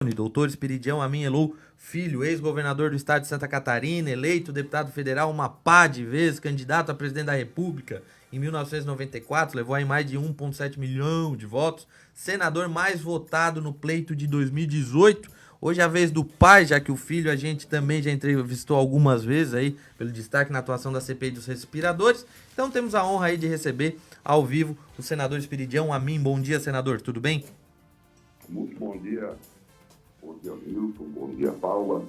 Doutor Esperidião Amin Elou Filho, ex-governador do estado de Santa Catarina, eleito deputado federal uma pá de vezes, candidato a presidente da República em 1994, levou aí mais de 1,7 milhão de votos, senador mais votado no pleito de 2018. Hoje é a vez do pai, já que o filho a gente também já entrevistou algumas vezes aí, pelo destaque na atuação da CPI dos respiradores. Então temos a honra aí de receber ao vivo o senador Esperidião Amin. Bom dia, senador, tudo bem? Muito bom dia. Bom dia, Milton. Bom dia, Paula.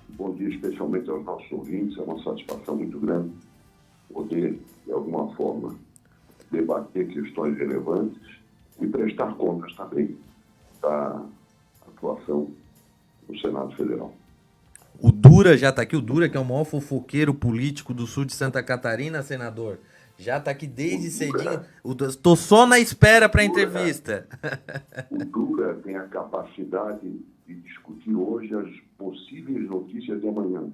Bom dia especialmente aos nossos ouvintes. É uma satisfação muito grande poder, de alguma forma, debater questões relevantes e prestar contas também da atuação do Senado Federal. O Dura já está aqui, o Dura, que é o maior fofoqueiro político do sul de Santa Catarina, senador. Já está aqui desde cedinho. Estou só na espera para a entrevista. O Dura tem a capacidade de discutir hoje as possíveis notícias de amanhã.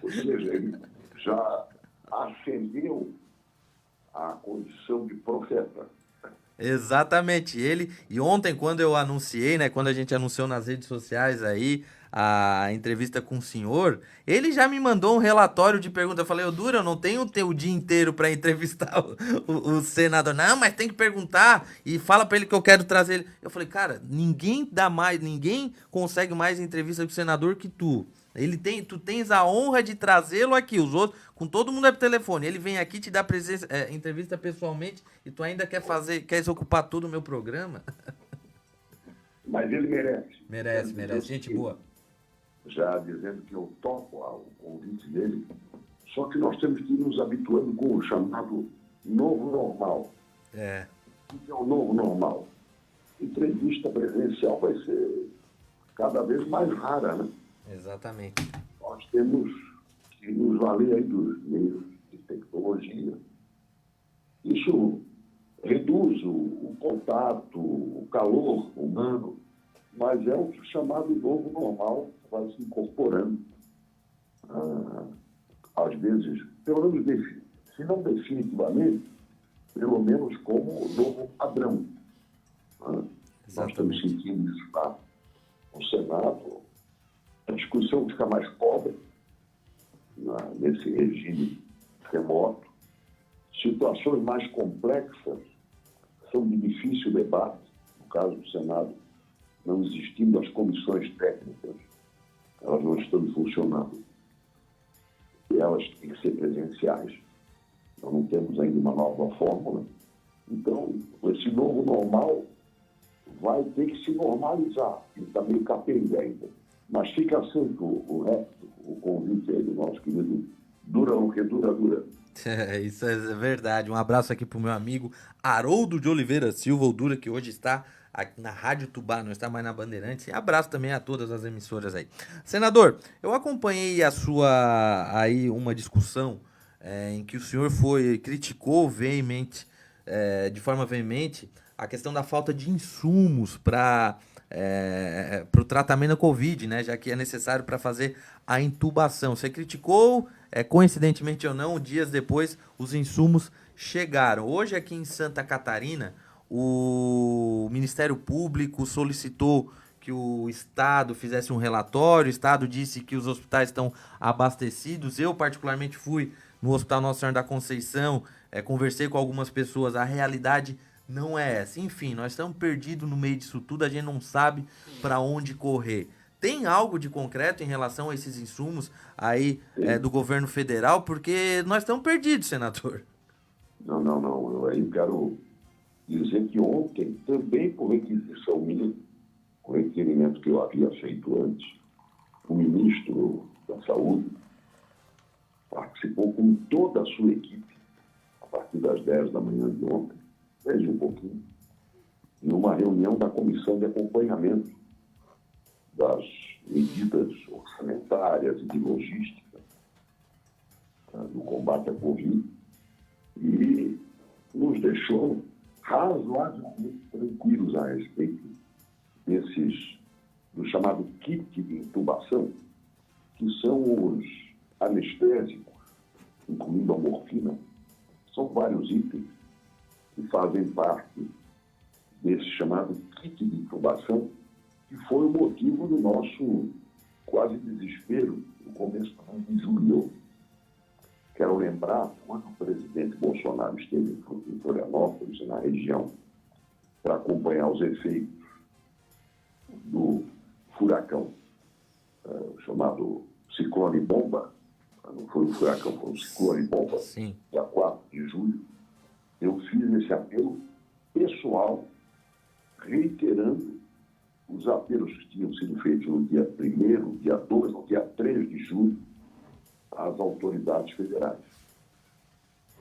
Ou seja, ele já ascendeu à condição de profeta. Exatamente, ele. E ontem, quando eu anunciei, né? Quando a gente anunciou nas redes sociais aí a entrevista com o senhor, ele já me mandou um relatório de perguntas. Eu falei, ô Dura, eu não tenho o dia inteiro para entrevistar o senador. Não, mas tem que perguntar e fala para ele que eu quero trazer ele. Eu falei, cara, ninguém consegue mais entrevista com o senador que tu. Tu tens a honra de trazê-lo aqui. Os outros, com todo mundo é por telefone. Ele vem aqui te dá entrevista pessoalmente e tu ainda quer se ocupar todo o meu programa? Mas ele merece. Merece. Gente boa. Já dizendo que eu topo o convite dele, só que nós temos que ir nos habituando com o chamado novo normal. O que é o novo normal? Entrevista presencial vai ser cada vez mais rara, né? Exatamente. Nós temos que nos valer aí dos meios de tecnologia. Isso reduz o contato, o calor humano, mas é o chamado novo normal que vai se incorporando. Às vezes, pelo menos, se não definitivamente, pelo menos como o novo padrão. Nós estamos sentindo isso lá no Senado. A discussão fica mais pobre nesse regime remoto. Situações mais complexas são de difícil debate. No caso do Senado, não existindo as comissões técnicas, elas não estão funcionando. E elas têm que ser presenciais. Nós não temos ainda uma nova fórmula. Então, esse novo normal vai ter que se normalizar. Ele está meio capenga ainda. Mas fica sempre o convite aí do nosso querido Dura, o que dura. Isso é verdade. Um abraço aqui pro meu amigo Haroldo de Oliveira Silva, o Dura, que hoje está aqui na Rádio Tubá, não está mais na Bandeirantes. E abraço também a todas as emissoras aí. Senador, eu acompanhei uma discussão em que o senhor criticou de forma veemente, a questão da falta de insumos para o tratamento da Covid, né? Já que é necessário para fazer a intubação. Você criticou, coincidentemente ou não, dias depois os insumos chegaram. Hoje aqui em Santa Catarina, o Ministério Público solicitou que o Estado fizesse um relatório, o Estado disse que os hospitais estão abastecidos. Eu, particularmente, fui no Hospital Nossa Senhora da Conceição, conversei com algumas pessoas, a realidade não é essa. Enfim, nós estamos perdidos no meio disso tudo, a gente não sabe para onde correr. Tem algo de concreto em relação a esses insumos aí do governo federal? Porque nós estamos perdidos, senador. Não. Eu aí quero dizer que ontem, também por requisição minha, o requerimento que eu havia feito antes, o ministro da Saúde participou com toda a sua equipe, a partir das 10 da manhã de ontem, desde um pouquinho, numa reunião da Comissão de Acompanhamento das medidas orçamentárias e de logística do combate à Covid e nos deixou razoavelmente tranquilos a respeito do chamado kit de intubação, que são os anestésicos, incluindo a morfina. São vários itens que fazem parte desse chamado kit kit de intubação, que foi o motivo do nosso quase desespero no começo do ano de julho. Quero lembrar, quando o presidente Bolsonaro esteve em Florianópolis, na região, para acompanhar os efeitos do furacão chamado Ciclone Bomba, não foi um furacão, foi um Ciclone Bomba, Sim. dia 4 de julho, eu fiz esse apelo pessoal, reiterando os apelos que tinham sido feitos no dia 1º, dia 2, no dia 3 de julho, às autoridades federais.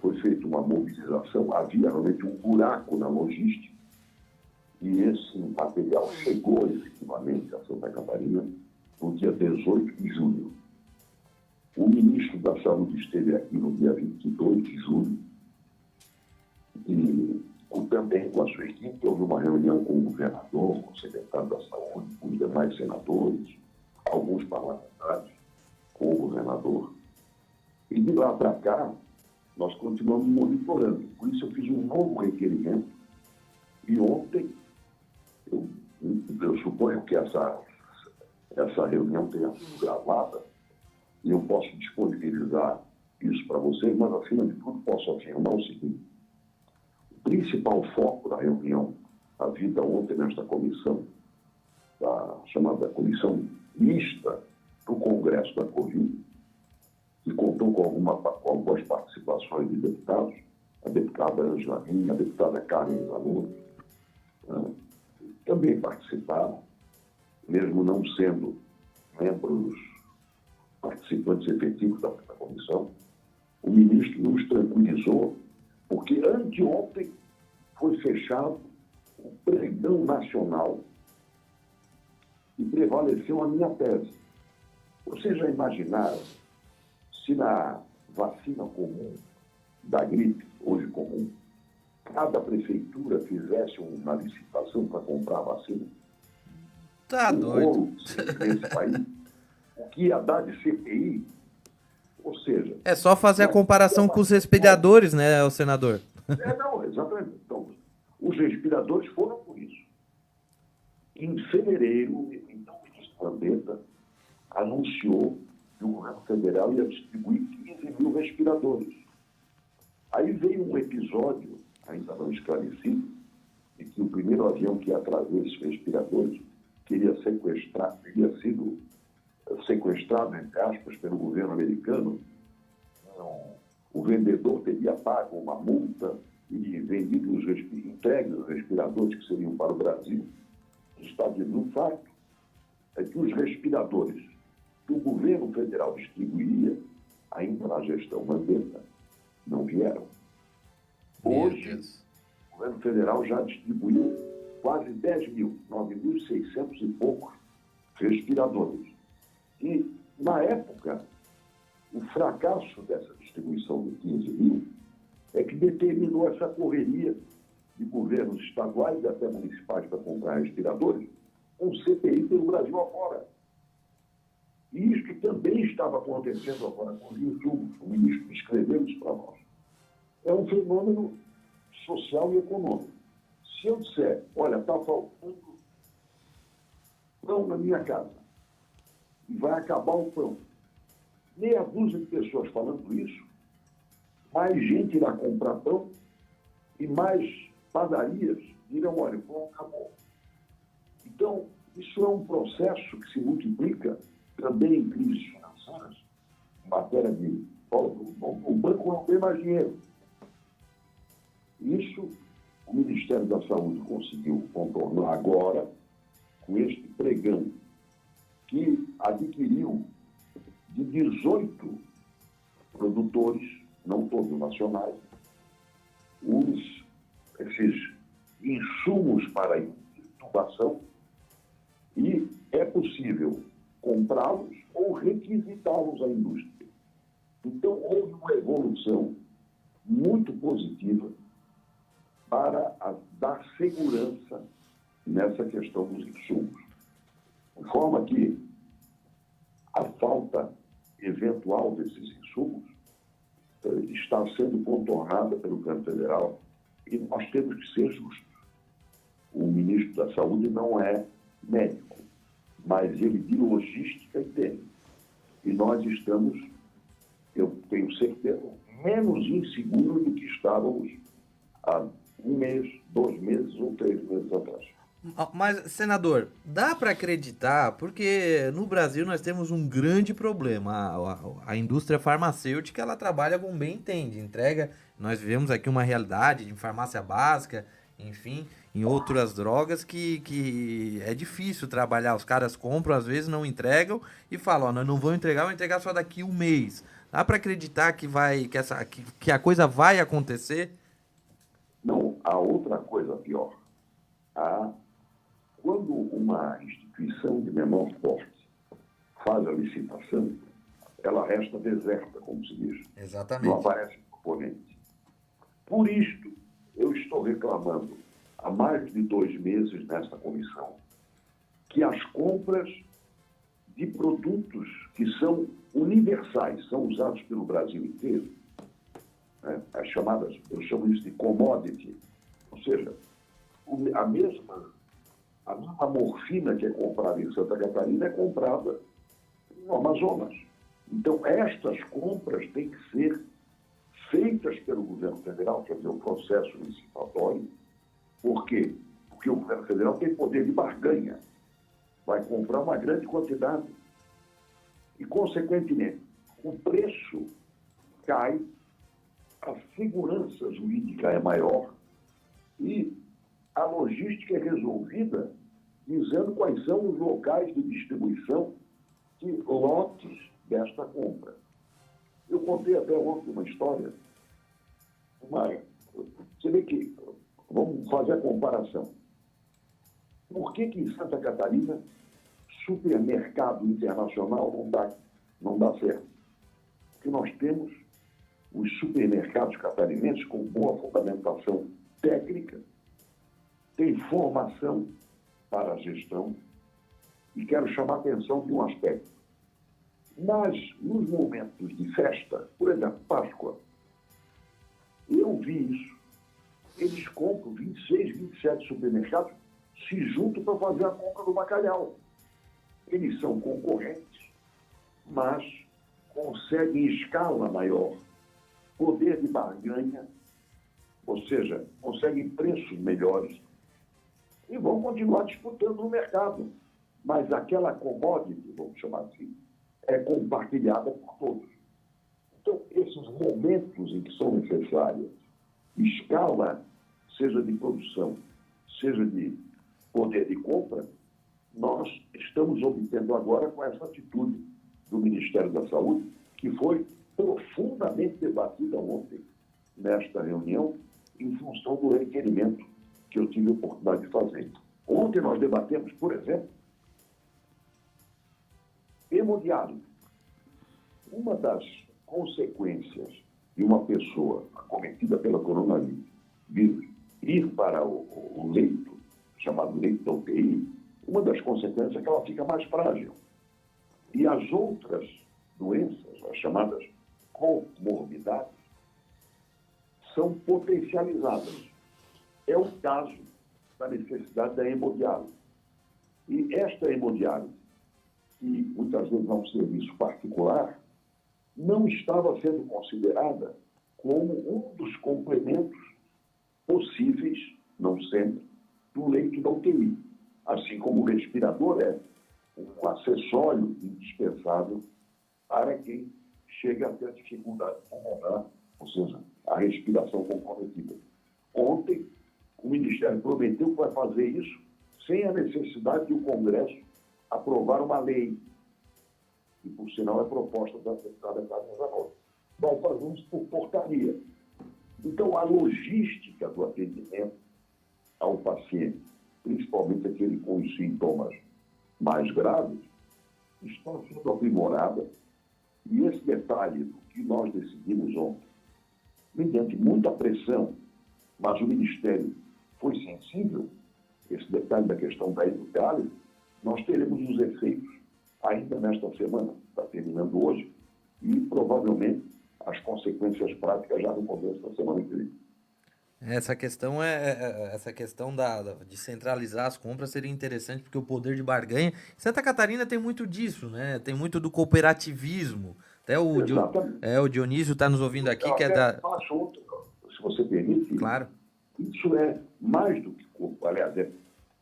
Foi feita uma mobilização, havia realmente um buraco na logística, e esse material chegou efetivamente a Santa Catarina no dia 18 de julho. O ministro da Saúde esteve aqui no dia 22 de julho, e também com a sua equipe houve uma reunião com o governador, com o secretário da Saúde, com os demais senadores, alguns parlamentares, com o governador. E de lá para cá, nós continuamos monitorando. Por isso eu fiz um novo requerimento. E ontem, eu suponho que essa reunião tenha sido gravada, e eu posso disponibilizar isso para vocês, mas, acima de tudo, posso afirmar o seguinte. O principal foco da reunião, havida ontem nesta comissão, chamada Comissão Mista do Congresso da Covid, que contou com algumas participações de deputados, a deputada Ângela Rim, a deputada Carmen Zanotto, também participaram, mesmo não sendo membros participantes efetivos da comissão. O ministro nos tranquilizou, porque anteontem foi fechado o pregão nacional e prevaleceu a minha tese. Vocês já imaginaram se na vacina comum, da gripe, hoje comum, cada prefeitura fizesse uma licitação para comprar a vacina? Tá doido. Nesse país, o que ia dar de CPI, ou seja... É só fazer a comparação com os respiradores, né, senador? Não, exatamente. Então, os respiradores foram por isso. Em fevereiro, então, o ministro Mandetta anunciou que o governo federal ia distribuir 15 mil respiradores. Aí veio um episódio, ainda não esclarecido, de que o primeiro avião que ia trazer esses respiradores teria sido sequestrado, entre aspas, pelo governo americano. O vendedor teria pago uma multa e vendido entregue os respiradores que seriam para o Brasil. Os Estados Unidos, o fato é que os respiradores que o governo federal distribuiria, ainda na gestão Mandetta, não vieram. Hoje, o governo federal já distribuiu quase 10 mil, 9.600 e poucos respiradores. E, na época, o fracasso dessa distribuição de 15 mil é que determinou essa correria de governos estaduais e até municipais para comprar respiradores, com CPI pelo Brasil afora. E isso também estava acontecendo agora com os insumos. O ministro escreveu isso para nós. É um fenômeno social e econômico. Se eu disser, olha, está faltando pão na minha casa, e vai acabar o pão, meia dúzia de pessoas falando isso, mais gente irá comprar pão e mais padarias dirão, olha, o pão acabou. Então, isso é um processo que se multiplica também em crises financeiras, em matéria de... O banco não tem mais dinheiro. Isso o Ministério da Saúde conseguiu contornar agora com este pregão que adquiriu de 18 produtores, não todos nacionais, esses insumos para intubação, e é possível comprá-los ou requisitá-los à indústria. Então, houve uma evolução muito positiva para dar segurança nessa questão dos insumos. De forma que a falta eventual desses insumos está sendo contornada pelo governo federal e nós temos que ser justos. o ministro da Saúde não é médico, mas ele de logística entende. E nós estamos, eu tenho certeza, menos inseguros do que estávamos há 1 mês, 2 meses ou 3 meses atrás. Mas, senador, dá para acreditar, porque no Brasil nós temos um grande problema. A indústria farmacêutica, ela trabalha como bem entende, entrega. Nós vivemos aqui uma realidade de farmácia básica, enfim, em outras drogas que é difícil trabalhar. Os caras compram, às vezes não entregam e falam, ó, nós não vamos entregar, vamos entregar só daqui 1 mês. Dá para acreditar que a coisa vai acontecer? Não, há outra coisa pior. Quando uma instituição de menor porte faz a licitação, ela resta deserta, como se diz. Exatamente. Não aparece componente. Por isto, eu estou reclamando há mais de 2 meses nesta comissão que as compras de produtos que são universais, são usados pelo Brasil inteiro, né? As chamadas, eu chamo isso de commodity, ou seja, a mesma morfina que é comprada em Santa Catarina é comprada no Amazonas. Então, estas compras têm que ser feitas pelo governo federal, quer dizer, o processo licitatório. Por quê? Porque o governo federal tem poder de barganha. Vai comprar uma grande quantidade. E, consequentemente, o preço cai, a segurança jurídica é maior e a logística é resolvida dizendo quais são os locais de distribuição de lotes desta compra. Eu contei até ontem uma história, você vê que, vamos fazer a comparação. Por que em Santa Catarina supermercado internacional não dá certo? Porque nós temos os supermercados catarinenses com boa fundamentação técnica, tem formação para a gestão, e quero chamar a atenção de um aspecto. Mas, nos momentos de festa, por exemplo, Páscoa, eu vi isso. Eles compram 26, 27 supermercados, se juntam para fazer a compra do bacalhau. Eles são concorrentes, mas conseguem escala maior, poder de barganha, ou seja, conseguem preços melhores e vão continuar disputando no mercado. Mas aquela commodity, vamos chamar assim, é compartilhada por todos. Então, esses momentos em que são necessárias escala, seja de produção, seja de poder de compra, nós estamos obtendo agora com essa atitude do Ministério da Saúde, que foi profundamente debatida ontem nesta reunião, em função do requerimento que eu tive a oportunidade de fazer. Ontem nós debatemos, por exemplo, hemodiálise. Uma das consequências de uma pessoa acometida pela coronavírus ir para o leito, chamado leito da UTI, uma das consequências é que ela fica mais frágil. E as outras doenças, as chamadas comorbidades, são potencializadas. É o caso da necessidade da hemodiálise. E esta hemodiálise, que muitas vezes é um serviço particular, não estava sendo considerada como um dos complementos possíveis, não sempre, do leito da UTI. Assim como o respirador é um acessório indispensável para quem chega a ter dificuldade de pulmonar, ou seja, a respiração comprometida. Ontem, o Ministério prometeu que vai fazer isso sem a necessidade de o Congresso aprovar uma lei, que, por sinal, é proposta da deputada Carmen Zanotto. Vai fazer isso por portaria. Então, a logística do atendimento ao paciente, principalmente aquele com os sintomas mais graves, está sendo aprimorada. E esse detalhe do que nós decidimos ontem, mediante muita pressão, mas o Ministério foi sensível, esse detalhe da questão da hemodiálise, nós teremos os efeitos ainda nesta semana, está terminando hoje, e provavelmente as consequências práticas já no começo da semana que vem. Essa questão de centralizar as compras seria interessante porque o poder de barganha. Santa Catarina tem muito disso, né? Tem muito do cooperativismo. Até Exatamente. o Dionísio está nos ouvindo aqui, Eu que é até da. faço outro, se você permite, Claro, isso é mais do que, aliás,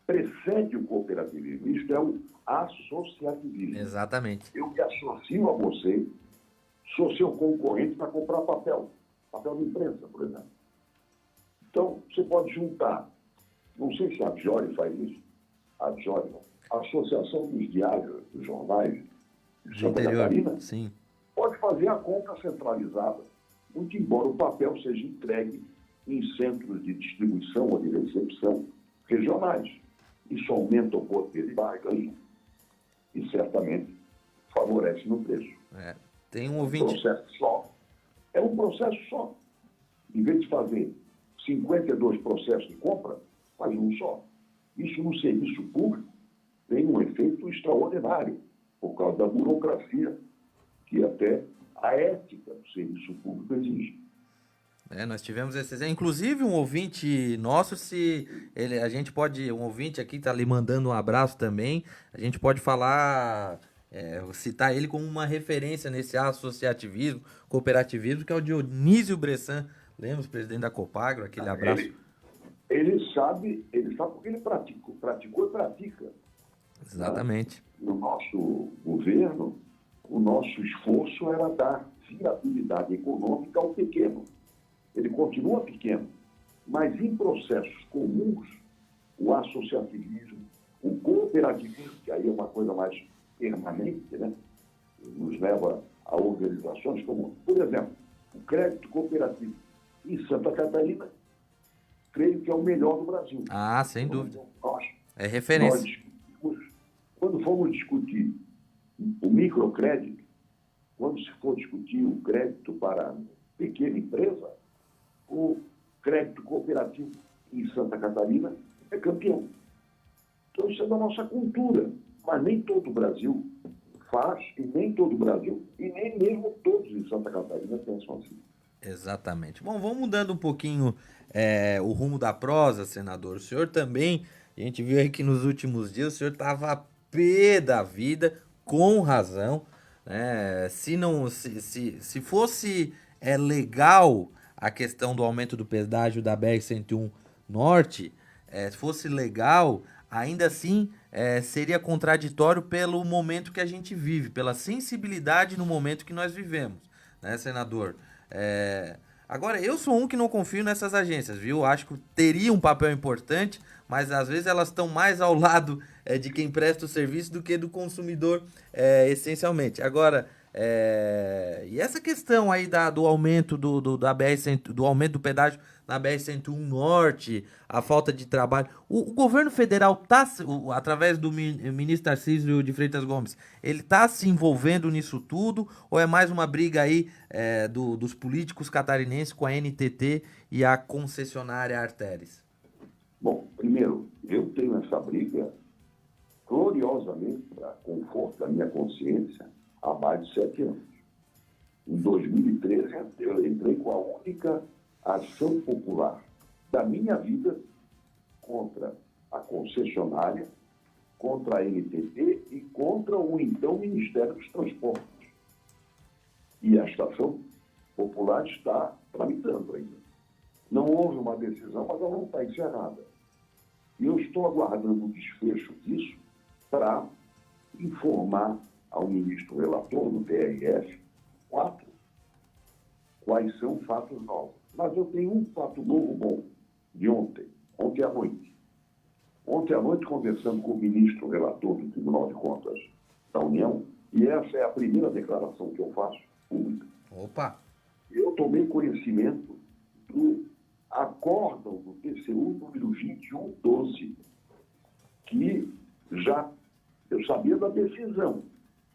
precede o cooperativismo, isso é o associativismo. exatamente. Eu me associo a você, sou seu concorrente para comprar papel de imprensa, por exemplo. Então, você pode juntar, não sei se a Diori faz isso, a Diori, a Associação dos Diários, dos Jornais de Do Santa interior, Catarina, sim. pode fazer a compra centralizada, muito embora o papel seja entregue em centros de distribuição ou de recepção regionais. Isso aumenta o poder de barganha e certamente favorece no preço. Tem um Um ouvinte. processo só. É um processo só. Em vez de fazer 52 processos de compra, faz um só. Isso no serviço público tem um efeito extraordinário, por causa da burocracia que até a ética do serviço público exige. Nós tivemos esse exemplo. Inclusive, um ouvinte nosso, se ele, a gente pode. Um ouvinte aqui tá lhe mandando um abraço também. A gente pode falar, citar ele como uma referência nesse associativismo, cooperativismo, que é o Dionísio Bressan. Lembra, o presidente da Copagro? Aquele abraço. Ele sabe porque ele praticou e pratica. Né? Exatamente. No nosso governo, o nosso esforço era dar viabilidade econômica ao pequeno. Ele continua pequeno, mas em processos comuns, o associativismo, o cooperativismo, que aí é uma coisa mais permanente, né? Nos leva a organizações como, por exemplo, o crédito cooperativo. Em Santa Catarina, creio que é o melhor do Brasil. Ah, sem dúvida. É Nós referência. discutimos, quando fomos discutir o microcrédito, quando se for discutir o crédito para pequena empresa, o crédito cooperativo em Santa Catarina é campeão. Então, isso é da nossa cultura, mas nem todo o Brasil faz, e nem todo o Brasil, e nem mesmo todos em Santa Catarina pensam assim. Exatamente. Bom, vamos mudando um pouquinho o rumo da prosa, senador. O senhor também, a gente viu aí que nos últimos dias o senhor estava pé da vida, com razão, né? Se não, se fosse legal a questão do aumento do pedágio da BR-101 Norte, se fosse legal, ainda assim seria contraditório pelo momento que a gente vive, pela sensibilidade no momento que nós vivemos, né, senador? Agora, eu sou um que não confio nessas agências, viu? Acho que teria um papel importante, mas às vezes elas estão mais ao lado de quem presta o serviço do que do consumidor, essencialmente. Agora, e essa questão aí do aumento da do aumento do pedágio na BR-101 Norte, a falta de trabalho. O governo federal tá, através do ministro Tarcísio de Freitas Gomes, ele tá se envolvendo nisso tudo ou é mais uma briga aí dos políticos catarinenses com a NTT e a concessionária Arteres? Bom, primeiro, eu tenho essa briga gloriosamente, para conforto da minha consciência, há mais de 7 anos. Em 2013, eu entrei com a única ação popular da minha vida contra a concessionária, contra a NTT e contra o então Ministério dos Transportes. E a estação popular está tramitando ainda. Não houve uma decisão, mas ela não está encerrada. E eu estou aguardando o desfecho disso para informar ao ministro relator do TRF 4 quais são fatos novos. Mas eu tenho um fato novo bom de ontem à noite. Ontem à noite, conversando com o ministro relator do Tribunal de Contas da União, e essa é a primeira declaração que eu faço pública. Opa! Eu tomei conhecimento do acórdão do TCU número 2112, que já eu sabia da decisão,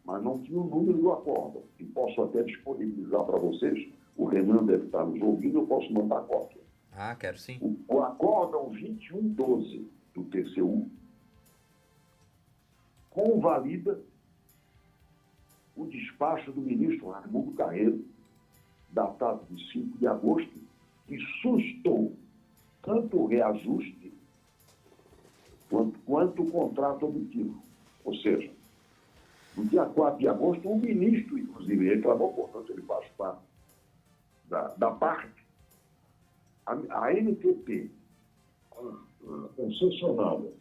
mas não tinha o número do acórdão. E posso até disponibilizar para vocês, o Renan deve estar nos ouvindo, eu posso mandar a cópia. Ah, quero sim. O acórdão 2112 do TCU convalida o despacho do ministro Raimundo Carreiro, datado de 5 de agosto, que sustou tanto o reajuste quanto o contrato objetivo. Ou seja, no dia 4 de agosto, o ministro, inclusive, reclamou, portanto, ele faz parte da parte, a NTT, a concessionária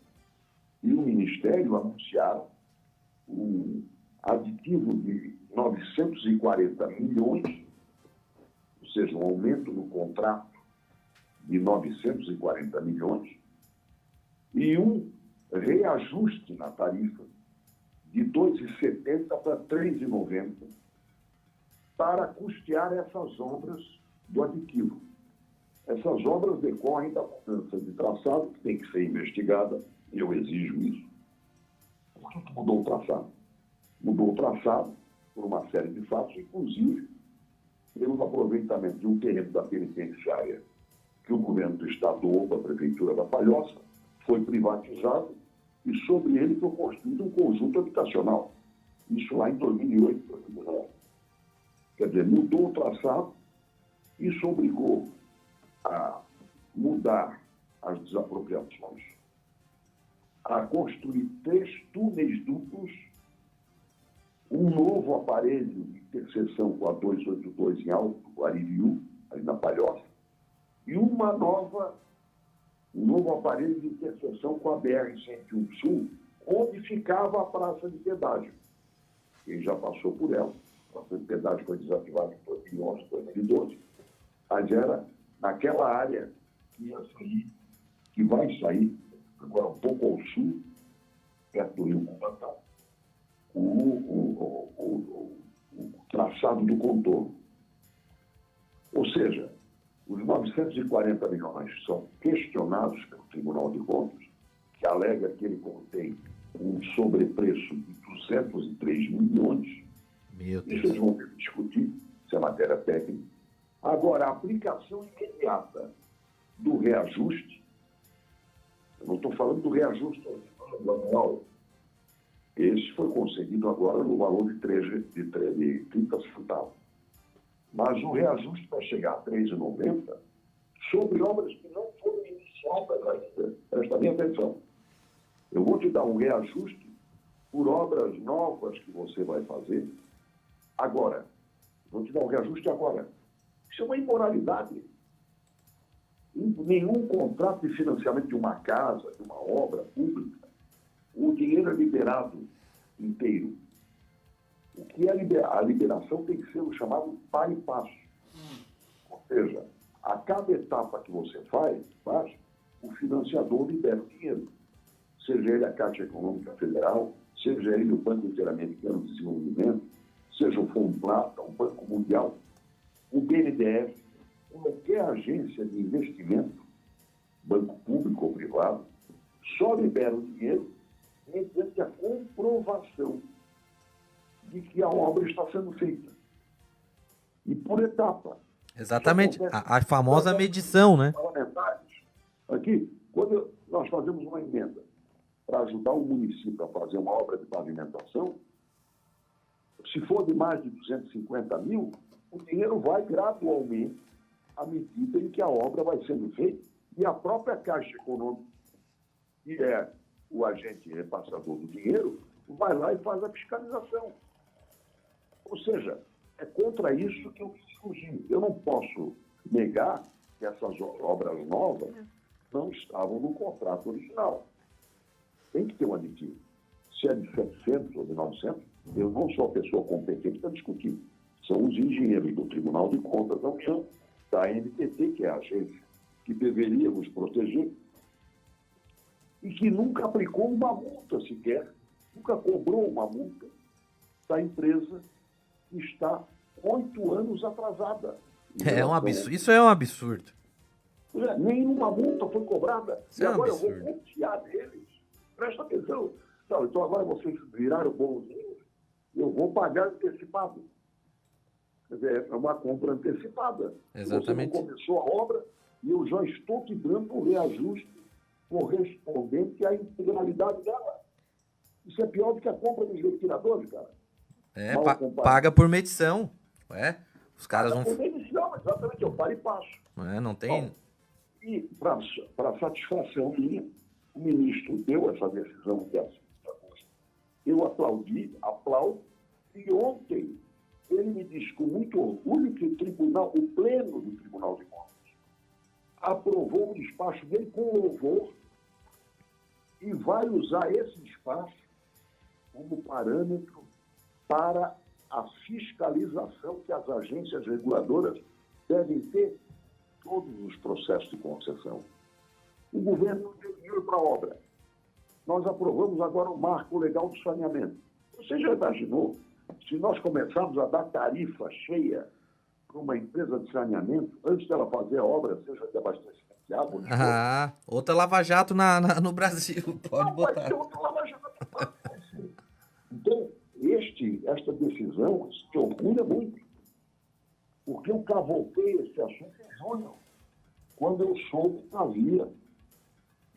e o Ministério anunciaram um aditivo de 940 milhões, ou seja, um aumento no contrato de 940 milhões, e um reajuste na tarifa de 2,70 para 3,90 para custear essas obras do aditivo. Essas obras decorrem da mudança de traçado, que tem que ser investigada, e eu exijo isso. Por que mudou o traçado? Mudou o traçado por uma série de fatos, inclusive pelo aproveitamento de um terreno da penitenciária que o governo do Estado doou para a Prefeitura da Palhoça, foi privatizado e sobre ele foi construído um conjunto habitacional. Isso lá em 2008, 2009. Quer dizer, mudou o traçado, isso obrigou a mudar as desapropriações, a construir 3 túneis duplos, um novo aparelho de interseção com a 282 em Alto Guaririú, ali na Palhoça, e um novo aparelho de interseção com a BR-101 Sul, onde ficava a Praça de Pedágio. Quem já passou por ela, a Praça de Pedágio foi desativada em 2011, 2012, mas era naquela área que ia sair, que vai sair, agora um pouco ao sul, perto do Rio Cubatão, o traçado do contorno. Ou seja, os 940 milhões são questionados pelo Tribunal de Contas, que alega que ele contém um sobrepreço de 203 milhões. Meu Deus. Isso eles vão ter que discutir, isso é matéria técnica. Agora, a aplicação imediata do reajuste, eu não estou falando do reajuste anual, esse foi concedido agora no valor de 30 centavos. Mas o reajuste vai chegar a 3,90 sobre obras que não foram iniciadas ainda. Presta bem atenção. Eu vou te dar um reajuste por obras novas que você vai fazer agora. Vou te dar um reajuste agora. Isso é uma imoralidade. Em nenhum contrato de financiamento de uma casa, de uma obra pública, o dinheiro é liberado inteiro. O que é a liberação tem que ser o chamado par e passo. Ou seja, a cada etapa que você faz, o financiador libera o dinheiro. Seja ele a Caixa Econômica Federal, seja ele o Banco Interamericano de Desenvolvimento, seja o Fundo Plata, o Banco Mundial, o BNDES, qualquer agência de investimento, banco público ou privado, só libera o dinheiro mediante a comprovação de que a obra está sendo feita. E por etapa. Exatamente. A famosa medição, né? Aqui, quando nós fazemos uma emenda para ajudar o município a fazer uma obra de pavimentação, se for de mais de 250 mil, o dinheiro vai gradualmente à medida em que a obra vai sendo feita. E a própria Caixa Econômica, que é o agente repassador do dinheiro, vai lá e faz a fiscalização. Ou seja, é contra isso que eu quis fugir. Eu não posso negar que essas obras novas não estavam no contrato original. Tem que ter um aditivo. Se é de 700 ou de 900, eu não sou a pessoa competente para discutir. São os engenheiros do Tribunal de Contas da União, da NTT, que é a agência que deveria nos proteger, e que nunca aplicou uma multa sequer, nunca cobrou uma multa da empresa que está 8 anos atrasada. É um absurdo. Isso é um absurdo. Nenhuma multa foi cobrada. Isso e é um agora absurdo. eu vou confiar neles. Presta atenção. Não, então agora vocês viraram bonzinhos, eu vou pagar antecipado. Quer dizer, é uma compra antecipada. Exatamente. Você não começou a obra e eu já estou te dando um reajuste correspondente à integralidade dela. Isso é pior do que a compra dos ventiladores, cara. É, paga por medição. Os caras vão... Por medição, exatamente, eu paro e passo. Não tem... E, para satisfação minha, o ministro deu essa decisão de agosto. Eu aplaudi, aplaudo, e ontem ele me disse com muito orgulho que o Pleno do Tribunal de Contas aprovou o despacho dele com louvor e vai usar esse despacho como parâmetro para a fiscalização que as agências reguladoras devem ter todos os processos de concessão. O governo não deu dinheiro para a obra. Nós aprovamos agora o marco legal do saneamento. Você já imaginou se nós começarmos a dar tarifa cheia para uma empresa de saneamento antes dela fazer a obra, seja de abastecimento de água? Outra lava-jato no Brasil, pode botar. Vai ser outra lava-jato. Então, esta decisão se orgulha muito, porque eu cavoquei esse assunto em junho, quando eu soube que havia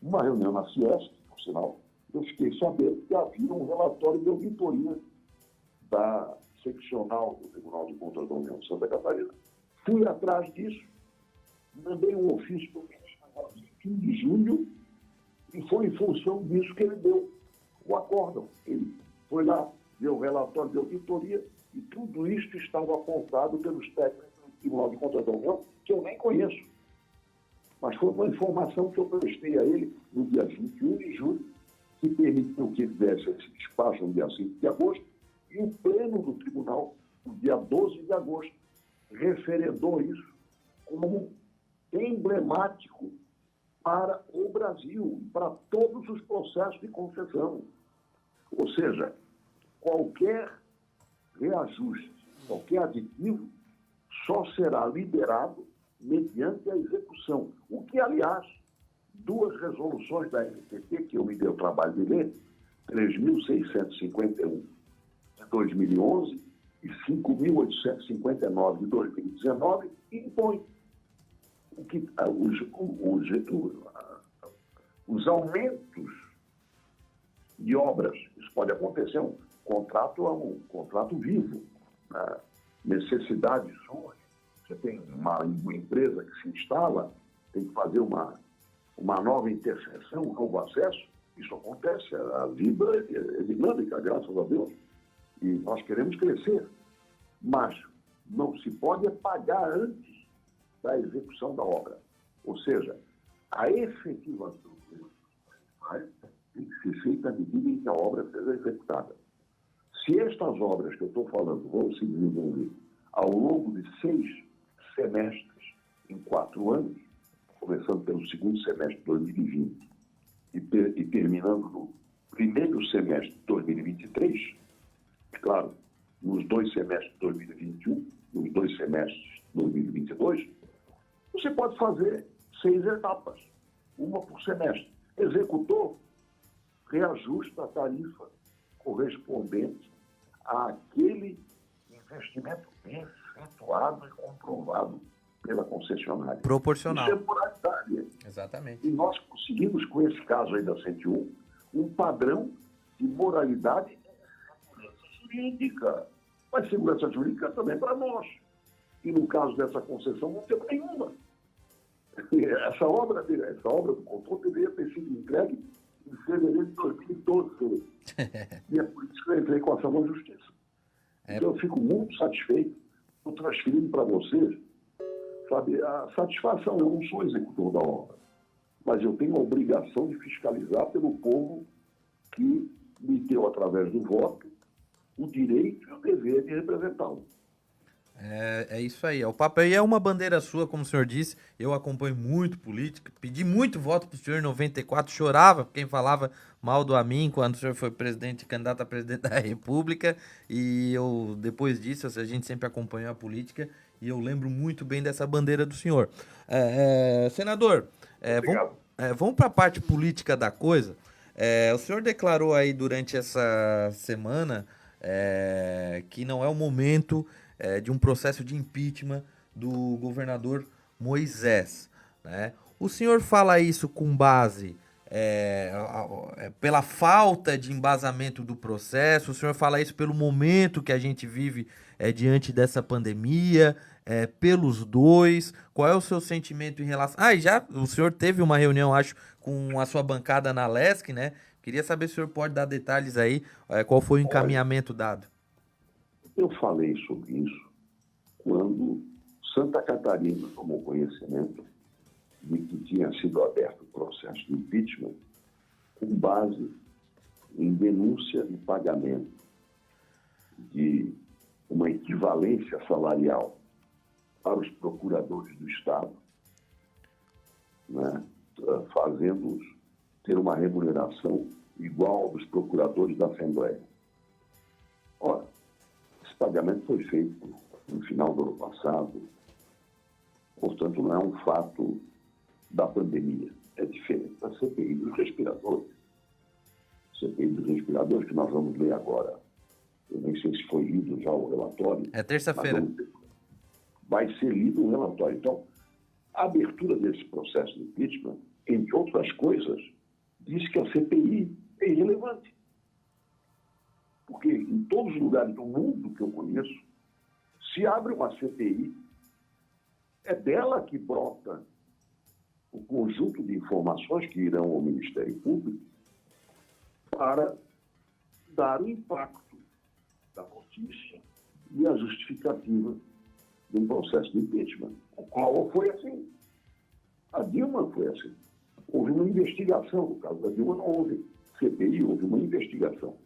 uma reunião na Fiesp, por sinal, eu fiquei sabendo que havia um relatório de auditoria da seccional do Tribunal de Contas da União de Santa Catarina. Fui atrás disso, mandei um ofício para o ministro em 15 de julho e foi em função disso que ele deu o acórdão. Ele foi lá, deu o relatório de auditoria e tudo isso estava apontado pelos técnicos do Tribunal de Contas da União, que eu nem conheço. Mas foi uma informação que eu prestei a ele no dia 21 de julho, que permitiu que ele desse esse despacho no dia 5 de agosto, e o Pleno do Tribunal, no dia 12 de agosto, referendou isso como emblemático para o Brasil, para todos os processos de concessão. Ou seja, qualquer reajuste, qualquer aditivo, só será liberado mediante a execução. O que, aliás, duas resoluções da NTT, que eu me dei o trabalho de ler, 3.651 de 2011 e 5.859 de 2019, impõem os aumentos de obras. Isso pode acontecer, um contrato vivo. Né? Necessidade surge. Você tem uma empresa que se instala, tem que fazer uma nova interseção, um novo acesso. Isso acontece, a vida é dinâmica, graças a Deus. E nós queremos crescer. Mas não se pode pagar antes da execução da obra. Ou seja, a efetivação tem que ser feita à medida em que a obra seja executada. Se estas obras que eu estou falando vão se desenvolver ao longo de 6 semestres em 4 anos, começando pelo segundo semestre de 2020 e terminando no primeiro semestre de 2023, claro, nos 2 semestres de 2021, nos 2 semestres de 2022, você pode fazer 6 etapas, uma por semestre. Executou, reajusta a tarifa correspondente àquele investimento efetuado e comprovado pela concessionária. Proporcional. Isso é moralidade. Exatamente. E nós conseguimos, com esse caso aí da 101, um padrão de moralidade e segurança jurídica. Mas segurança jurídica também para nós. E no caso dessa concessão não teve nenhuma. Essa obra do controle deveria ter sido entregue em fevereiro de 2012. E é por isso que eu entrei com a ação na Justiça. Então eu fico muito satisfeito. Estou transferindo para vocês, sabe, a satisfação. Eu não sou executor da obra, mas eu tenho a obrigação de fiscalizar pelo povo que me deu, através do voto, o direito e o dever de representá-lo. É isso aí. O papel e é uma bandeira sua, como o senhor disse. Eu acompanho muito política, pedi muito voto para o senhor em 94, chorava quem falava mal do Amin quando o senhor foi candidato a presidente da República. E eu, depois disso, a gente sempre acompanhou a política e eu lembro muito bem dessa bandeira do senhor. Senador, vamos para a parte política da coisa. O senhor declarou aí durante essa semana que não é o momento de um processo de impeachment do governador Moisés, né? O senhor fala isso com base pela falta de embasamento do processo? O senhor fala isso pelo momento que a gente vive diante dessa pandemia, pelos dois? Qual é o seu sentimento em relação... Ah, e já o senhor teve uma reunião, acho, com a sua bancada na LESC, né? Queria saber se o senhor pode dar detalhes aí, qual foi o Olha, encaminhamento dado. eu falei sobre isso quando Santa Catarina tomou conhecimento de que tinha sido aberto o processo de impeachment com base em denúncia de pagamento de uma equivalência salarial para os procuradores do Estado, né, fazendo-os ter uma remuneração igual ao dos procuradores da Assembleia. Ora, esse pagamento foi feito no final do ano passado, portanto, não é um fato da pandemia. É diferente da CPI dos respiradores. CPI dos respiradores, que nós vamos ler agora. Eu nem sei se foi lido já o relatório. É terça-feira. Vai ser lido o relatório. Então, a abertura desse processo de impeachment, entre outras coisas, diz que a CPI é irrelevante. Porque em todos os lugares do mundo que eu conheço, se abre uma CPI, é dela que brota o conjunto de informações que irão ao Ministério Público para dar o impacto da notícia e a justificativa de um processo de impeachment. O qual foi assim. A Dilma foi assim. Houve uma investigação. No caso da Dilma não houve CPI, houve uma investigação.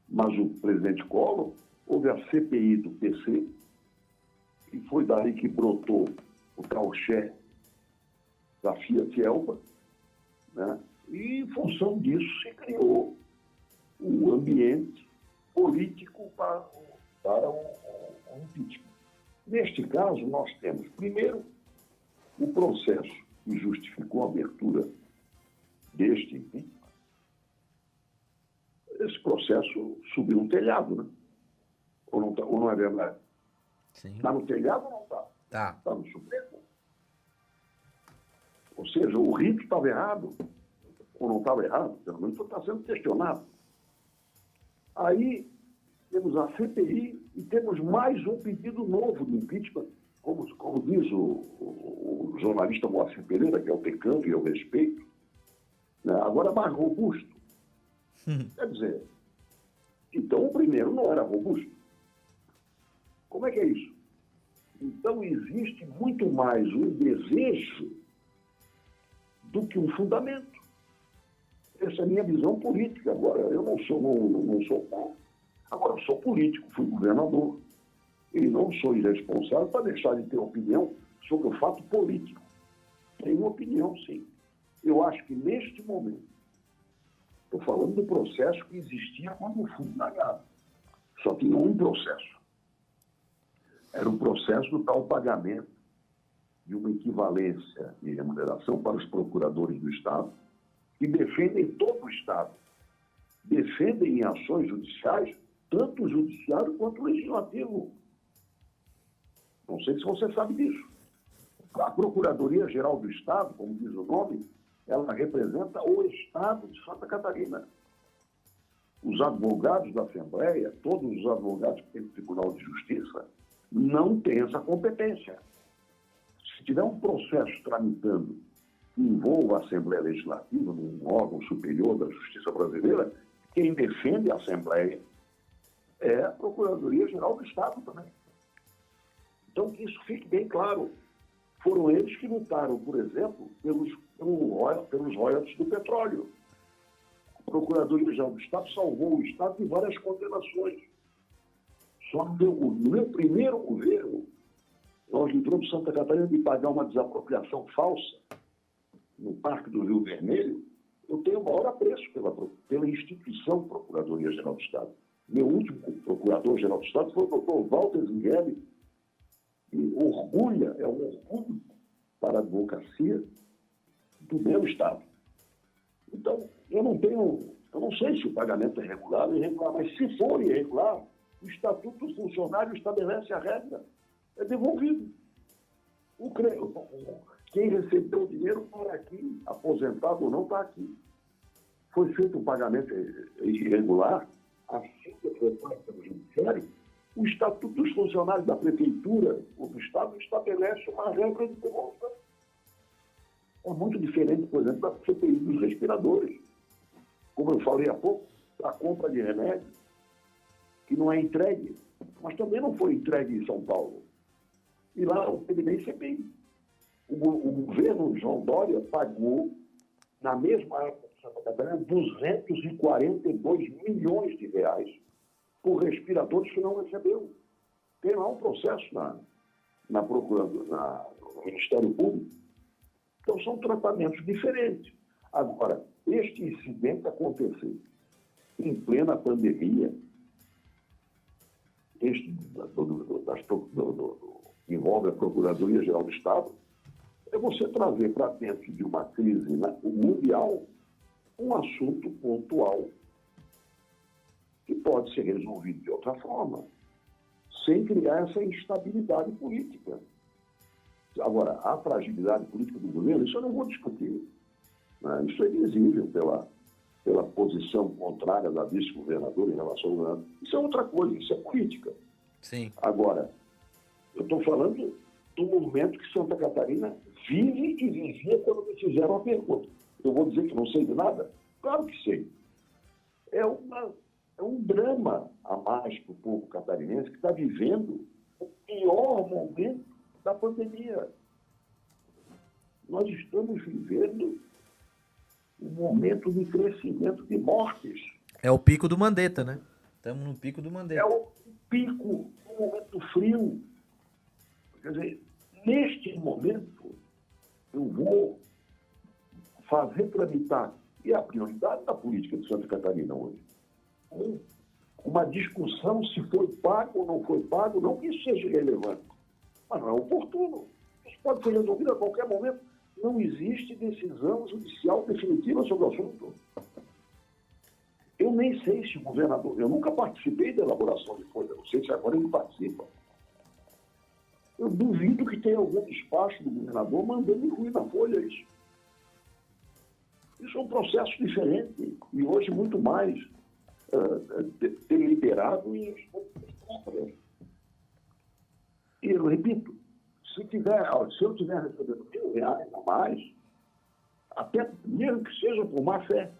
Mas o presidente Collor, houve a CPI do PC, e foi daí que brotou o tal-chefe da Fiat Elba, né? E em função disso se criou o ambiente político para o impeachment. Neste caso, nós temos, primeiro, o processo que justificou a abertura deste impeachment. Esse processo subiu no telhado, né? Ou não é verdade? Está no telhado ou não está? Tá. Está no Supremo. Ou seja, o rito estava errado, ou não estava errado, pelo menos está sendo questionado. Aí temos a CPI e temos mais um pedido novo de impeachment, como diz o jornalista Moacir Pereira, que é o pecando e eu respeito, né? Agora mais robusto. Quer dizer, então o primeiro não era robusto. Como é que é isso? Então existe muito mais um desejo do que um fundamento. Essa é a minha visão política. Agora, eu não sou agora, eu sou político, fui governador. E não sou irresponsável para deixar de ter opinião sobre o fato político. Tenho opinião, sim. Eu acho que, neste momento, estou falando do processo que existia quando fui indagado. Só tinha um processo. Era o processo do tal pagamento de uma equivalência de remuneração para os procuradores do Estado, que defendem todo o Estado. Defendem em ações judiciais, tanto o judiciário quanto o legislativo. Não sei se você sabe disso. A Procuradoria-Geral do Estado, como diz o nome, ela representa o Estado de Santa Catarina. Os advogados da Assembleia, todos os advogados que têm o Tribunal de Justiça, não têm essa competência. Se tiver um processo tramitando que envolva a Assembleia Legislativa, num órgão superior da Justiça Brasileira, quem defende a Assembleia é a Procuradoria-Geral do Estado também. Então, que isso fique bem claro. Foram eles que lutaram, por exemplo, pelos royalties do petróleo. A Procuradoria-Geral do Estado salvou o Estado de várias condenações. Só que no meu primeiro governo, nós livramos Santa Catarina de pagar uma desapropriação falsa no Parque do Rio Vermelho. Eu tenho o maior apreço pela instituição Procuradoria-Geral do Estado. Meu último Procurador-Geral do Estado foi o doutor Walter Zinguelli, que é um orgulho para a advocacia do meu Estado. Então, eu não sei se o pagamento é regular ou irregular, mas se for irregular, o Estatuto do Funcionário estabelece a regra, é devolvido. Quem recebeu o dinheiro para aqui, aposentado ou não, está aqui. foi feito um pagamento irregular, assim que foi feito pelo Judiciário, o Estatuto dos Funcionários da Prefeitura ou do Estado estabelece uma regra de devolução. É muito diferente, por exemplo, da CPI dos respiradores. Como eu falei há pouco, a compra de remédio, que não é entregue, mas também não foi entregue em São Paulo. E lá não teve nem CPI. O governo João Dória pagou, na mesma época de Santa Catarina, 242 milhões de reais por respiradores que não recebeu. Tem lá um processo na Procuradoria, no Ministério Público. Então, são tratamentos diferentes. Agora, este incidente aconteceu em plena pandemia, envolve a Procuradoria-Geral do Estado, é você trazer para dentro de uma crise mundial um assunto pontual que pode ser resolvido de outra forma, sem criar essa instabilidade política. Agora, a fragilidade política do governo, isso eu não vou discutir. Né? Isso é visível pela posição contrária da vice-governadora em relação ao governo. Isso é outra coisa, isso é política. Sim. Agora, eu estou falando do movimento que Santa Catarina vive e vivia quando me fizeram a pergunta. Eu vou dizer que não sei de nada? Claro que sei. É um drama a mais para o povo catarinense que está vivendo o pior momento da pandemia. Nós estamos vivendo um momento de crescimento de mortes. É o pico do Mandetta, né? Estamos no pico do Mandetta. É o pico do momento frio. Quer dizer, neste momento, eu vou fazer tramitar, e é a prioridade da política de Santa Catarina hoje, uma discussão se foi pago ou não foi pago, não que isso seja relevante, mas não é oportuno. Isso pode ser resolvido a qualquer momento. Não existe decisão judicial definitiva sobre o assunto. Eu nem sei se o governador... Eu nunca participei da elaboração de folha, não sei se agora ele participa. Eu duvido que tenha algum despacho do governador mandando incluir na folha isso. Isso é um processo diferente e hoje muito mais deliberado em compras. E eu repito, se eu tiver recebendo R$1.000 a mais, até mesmo que seja por má fé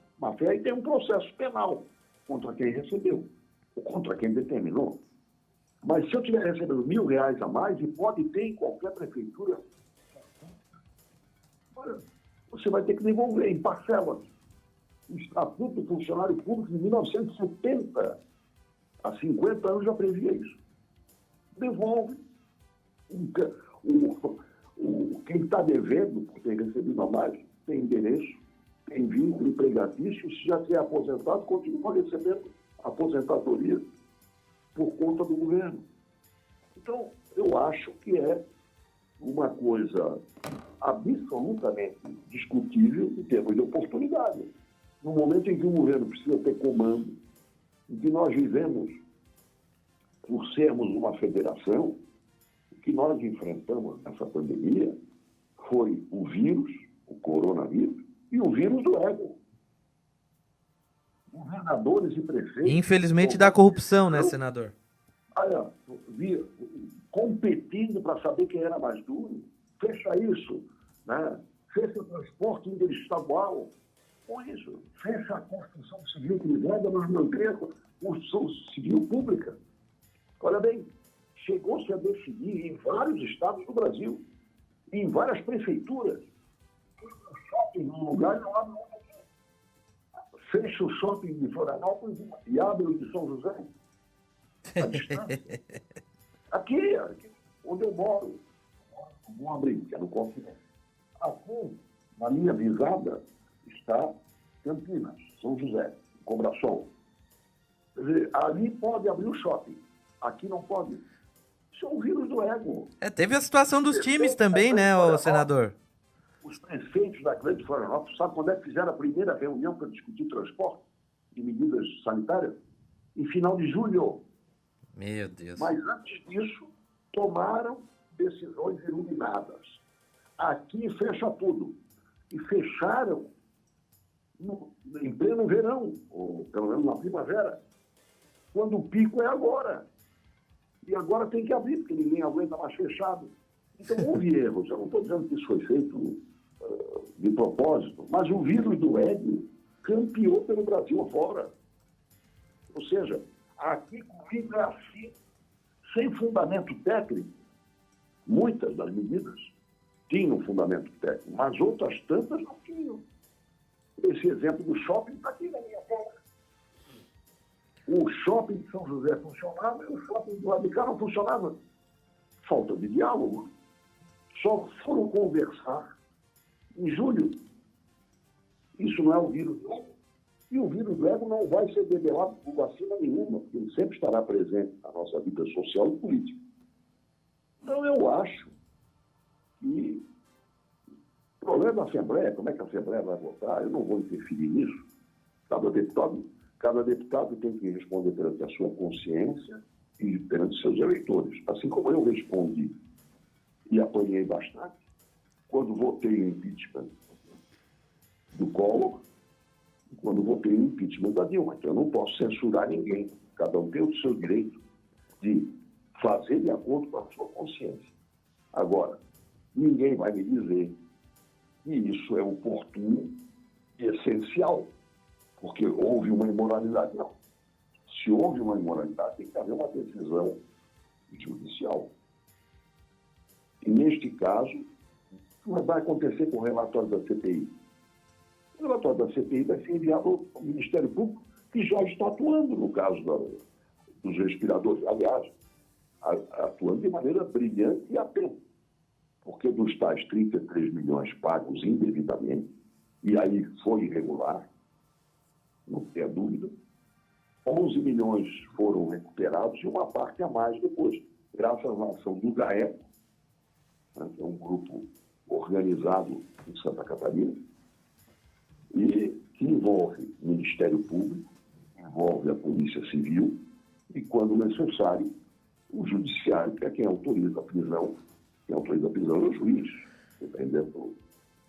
aí tem um processo penal contra quem recebeu, ou contra quem determinou. Mas se eu tiver recebendo R$1.000 a mais, e pode ter em qualquer prefeitura, você vai ter que devolver em parcelas. O Estatuto do Funcionário Público de 1970, há 50 anos já previa isso. Devolve. Quem está devendo, por ter recebido a mais, tem endereço, tem vínculo empregatício, se já tiver aposentado, continua recebendo aposentadoria por conta do governo. Então, eu acho que é uma coisa absolutamente discutível em termos de oportunidade. No momento em que o governo precisa ter comando, em que nós vivemos, por sermos uma federação, o que nós enfrentamos nessa pandemia foi o vírus, o coronavírus, e o vírus do ego. Governadores e prefeitos... Infelizmente da corrupção, né, senador? Olha, competindo para saber quem era mais duro, fecha isso, né? Fecha o transporte interestadual, com isso, fecha a construção civil privada, mas mantém a construção civil pública. Olha bem, chegou-se a definir em vários estados do Brasil, em várias prefeituras, o shopping num lugar e não abre outro. Fecha o shopping de Florianópolis e abre o de São José. A distância. Aqui, onde eu moro, vou abrir, que é no continente. Aqui, na minha visada, está Campinas, São José, Cobração. Quer dizer, ali pode abrir o shopping, aqui não pode. Isso é um vírus do ego. Teve a situação dos times também, né, ô senador? Os prefeitos da Grande Florianópolis, sabe quando é que fizeram a primeira reunião para discutir transporte e medidas sanitárias? Em final de julho. Meu Deus. Mas antes disso, tomaram decisões iluminadas. Aqui fecha tudo. E fecharam em pleno verão, ou pelo menos na primavera, quando o pico é agora. E agora tem que abrir, porque ninguém aguenta mais fechado. Então, houve erros. Eu não estou dizendo que isso foi feito de propósito, mas o vírus do Ed campeou pelo Brasil afora. Ou seja, aqui comigo é assim, sem fundamento técnico. Muitas das medidas tinham fundamento técnico, mas outras tantas não tinham. Esse exemplo do shopping está aqui na minha cara. O shopping de São José funcionava e o shopping do lado de cá não funcionava. Falta de diálogo. Só foram conversar em julho. Isso não é o vírus do ego. E o vírus do ego não vai ser debelado por vacina nenhuma, porque ele sempre estará presente na nossa vida social e política. Então, eu acho que o problema da Assembleia, como é que a Assembleia vai votar, eu não vou interferir nisso. Cada deputado tem que responder perante a sua consciência e perante seus eleitores. Assim como eu respondi e apanhei bastante quando votei o impeachment do Collor e quando votei o impeachment da Dilma. Então, eu não posso censurar ninguém. Cada um tem o seu direito de fazer de acordo com a sua consciência. Agora, ninguém vai me dizer que isso é oportuno e essencial, porque houve uma imoralidade. Não. Se houve uma imoralidade, tem que haver uma decisão judicial. E, neste caso, o que vai acontecer com o relatório da CPI? O relatório da CPI vai ser enviado ao Ministério Público, que já está atuando no caso dos respiradores. Aliás, atuando de maneira brilhante e atenta, porque dos tais 33 milhões pagos indevidamente, e aí foi irregular, não tenha dúvida, 11 milhões foram recuperados e uma parte a mais depois, graças à ação do GAECO, né, que é um grupo organizado em Santa Catarina, e que envolve o Ministério Público, envolve a Polícia Civil e, quando necessário, o Judiciário, que é quem autoriza a prisão. Quem autoriza a prisão é o juiz, dependendo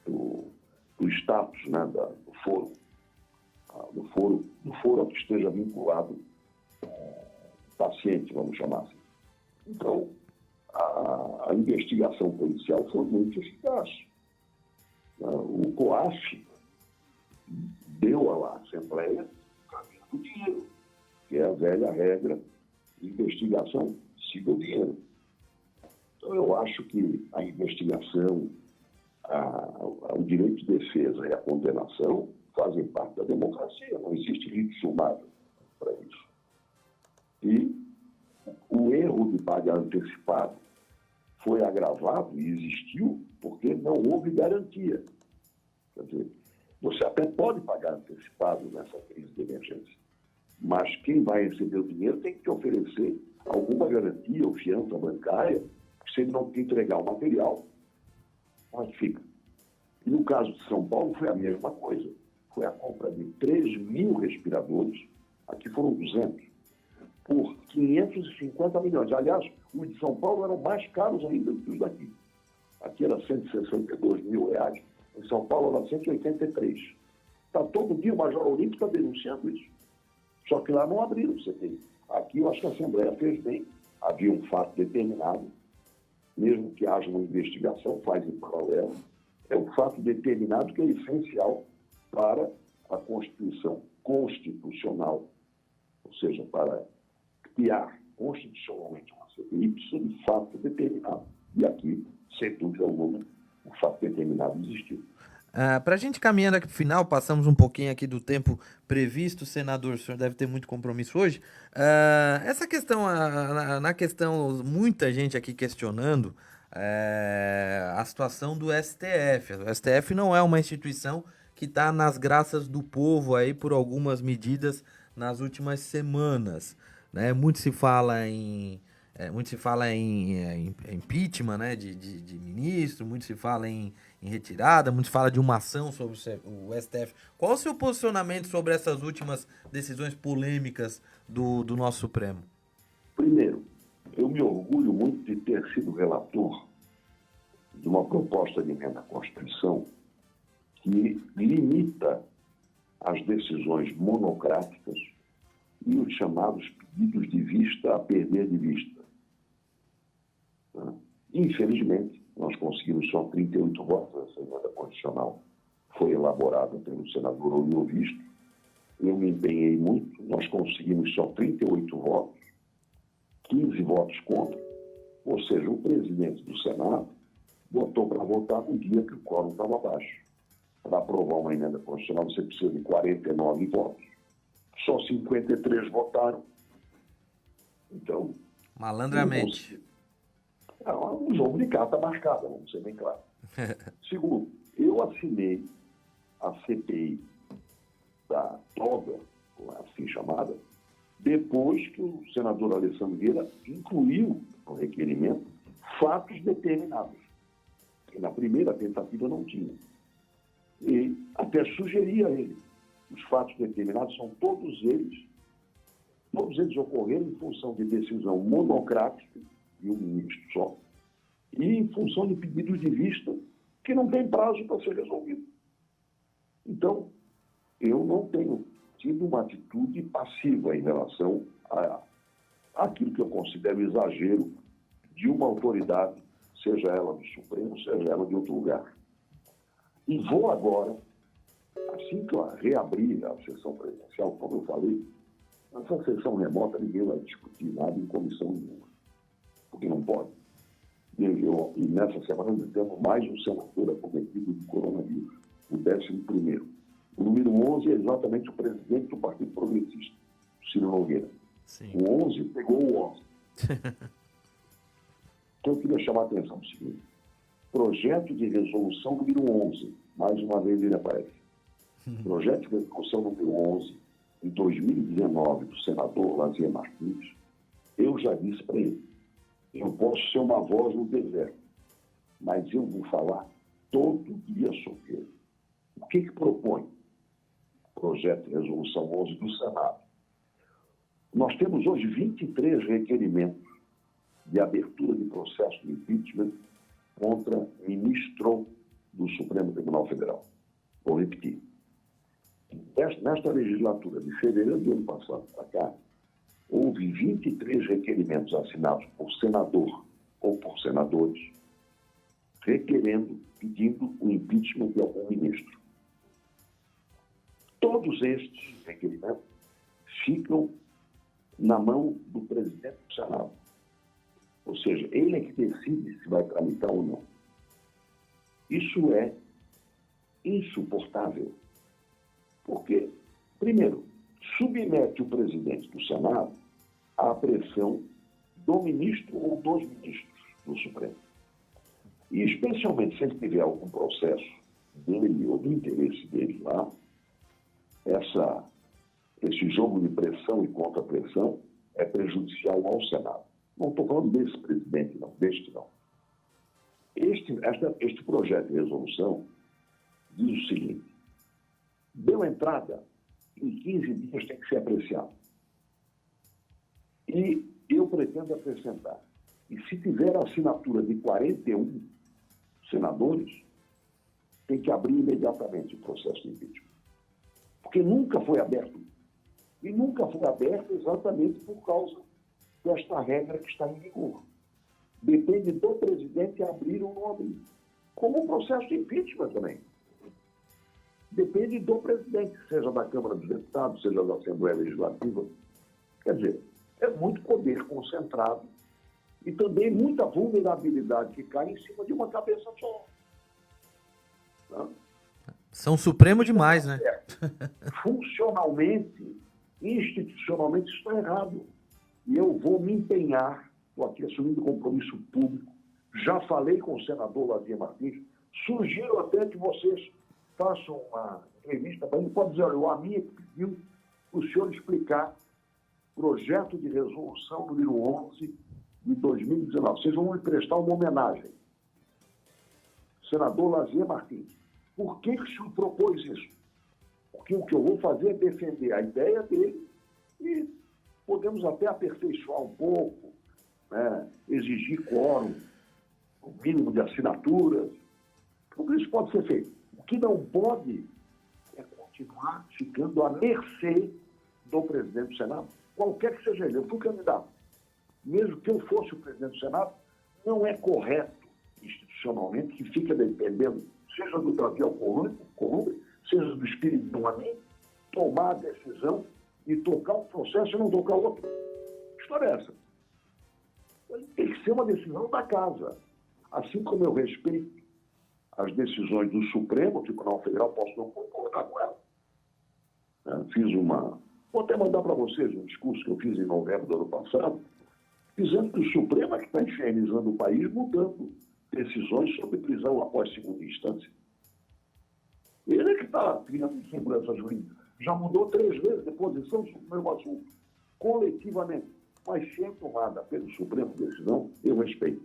do status, né, do foro. Do foro a que esteja vinculado paciente, vamos chamar assim. Então, a investigação policial foi muito eficaz. O COAF deu à Assembleia o caminho do dinheiro, que é a velha regra de investigação siga o dinheiro. Então, eu acho que a investigação, o direito de defesa e a condenação fazem parte da democracia, não existe rito sumário para isso. E o erro de pagar antecipado foi agravado e existiu porque não houve garantia. Quer dizer, você até pode pagar antecipado nessa crise de emergência, mas quem vai receber o dinheiro tem que te oferecer alguma garantia ou fiança bancária, se ele não te entregar o material, onde fica. E no caso de São Paulo foi a mesma coisa. Foi a compra de 3 mil respiradores, aqui foram 200, por 550 milhões. Aliás, os de São Paulo eram mais caros ainda do que os daqui. Aqui era 162 mil reais, em São Paulo era 183. Está todo dia o Major Olímpico denunciando isso. Só que lá não abriram o CPI. Aqui eu acho que a Assembleia fez bem. Havia um fato determinado, mesmo que haja uma investigação, faz em paralelo. É um fato determinado que é essencial para a Constituição constitucional, ou seja, para criar constitucionalmente uma CPI, precisa de fato determinado. E aqui, sem dúvida alguma, o fato determinado existiu. Para a gente caminhando aqui para o final, passamos um pouquinho aqui do tempo previsto, senador, o senhor deve ter muito compromisso hoje. Essa questão, na questão, muita gente aqui questionando a situação do STF. O STF não é uma instituição que está nas graças do povo aí por algumas medidas nas últimas semanas, né? Muito se fala em impeachment, né, de ministro, muito se fala em retirada, muito se fala de uma ação sobre o STF. Qual o seu posicionamento sobre essas últimas decisões polêmicas do nosso Supremo? Primeiro, eu me orgulho muito de ter sido relator de uma proposta de emenda à Constituição que limita as decisões monocráticas e os chamados pedidos de vista a perder de vista. Infelizmente, nós conseguimos só 38 votos. Essa emenda constitucional foi elaborada pelo senador Oliovisto. Eu me empenhei muito, nós conseguimos só 38 votos, 15 votos contra, ou seja, o presidente do Senado botou para votar no dia que o quórum estava baixo. Para aprovar uma emenda constitucional, você precisa de 49 votos. Só 53 votaram. Então... Malandramente. É um jogo de carta marcada, vamos ser bem claros. Segundo, eu assinei a CPI da toga, assim chamada, depois que o senador Alessandro Vieira incluiu no requerimento fatos determinados, que na primeira tentativa não tinha. E até sugeri a ele. Os fatos determinados são todos eles ocorreram em função de decisão monocrática de um ministro só, e em função de pedidos de vista que não tem prazo para ser resolvido. Então, eu não tenho tido uma atitude passiva em relação àquilo que eu considero exagero de uma autoridade, seja ela do Supremo, seja ela de outro lugar. E vou agora, assim que eu reabrir a sessão presencial, como eu falei, nessa sessão remota ninguém vai discutir nada em comissão nenhuma, porque não pode. E nessa semana nós temos mais um senador acometido de coronavírus, o 11º. O número 11 é exatamente o presidente do Partido Progressista, Ciro Nogueira. Sim. O 11 pegou o 11. Então eu queria chamar a atenção para o seguinte: projeto de resolução número 11, mais uma vez ele aparece. Projeto de resolução número 11, de 2019, do senador Lazier Martins. Eu já disse para ele, eu posso ser uma voz no deserto, mas eu vou falar todo dia sobre ele. O que propõe o projeto de resolução 11 do Senado? Nós temos hoje 23 requerimentos de abertura de processo de impeachment contra ministro do Supremo Tribunal Federal. Vou repetir. Nesta legislatura, de fevereiro do ano passado para cá, houve 23 requerimentos assinados por senador ou por senadores, pedindo o impeachment de algum ministro. Todos estes requerimentos ficam na mão do presidente do Senado. Ou seja, ele é que decide se vai tramitar ou não. Isso é insuportável. Porque, primeiro, submete o presidente do Senado à pressão do ministro ou dos ministros do Supremo. E, especialmente, se ele tiver algum processo dele ou do interesse dele lá, esse jogo de pressão e contra-pressão é prejudicial ao Senado. Não estou falando desse presidente, não, deste não. Este projeto de resolução diz o seguinte: deu entrada, em 15 dias tem que ser apreciado. E eu pretendo acrescentar, e se tiver a assinatura de 41 senadores, tem que abrir imediatamente o processo de impeachment. Porque nunca foi aberto. E nunca foi aberto exatamente por causa desta regra que está em vigor. Depende do presidente abrir ou não abrir. Como o processo de impeachment também. Depende do presidente, seja da Câmara dos Deputados, seja da Assembleia Legislativa. Quer dizer, é muito poder concentrado e também muita vulnerabilidade que cai em cima de uma cabeça só. Não? São supremo demais, né? Funcionalmente, institucionalmente, isso está errado. E eu vou me empenhar, estou aqui assumindo compromisso público, já falei com o senador Lazier Martins, sugiro até que vocês façam uma entrevista para ele, pode dizer, olha, o AMIA pediu para o senhor explicar projeto de resolução número 11 de 2019. Vocês vão me prestar uma homenagem. Senador Lazier Martins, por que o senhor propôs isso? Porque o que eu vou fazer é defender a ideia dele e podemos até aperfeiçoar um pouco, né, exigir quórum, o mínimo de assinaturas. Tudo isso pode ser feito. O que não pode é continuar continuar ficando à mercê do presidente do Senado, qualquer que seja ele. Eu fui candidato. Mesmo que eu fosse o presidente do Senado, não é correto institucionalmente que fica dependendo, seja do Davi Alcolumbre, seja do Espírito Amin, tomar a decisão e tocar um processo e não tocar o outro. Que história é essa? Tem que ser uma decisão da casa. Assim como eu respeito as decisões do Supremo Tribunal Federal, posso não concordar com ela. Vou até mandar para vocês um discurso que eu fiz em novembro do ano passado, dizendo que o Supremo é que está infernizando o país, mudando decisões sobre prisão após segunda instância. Ele é que está criando insegurança jurídica. Já mudou 3 vezes de posição sobre o mesmo assunto, coletivamente. Mas se é tomada pelo Supremo decisão, eu respeito.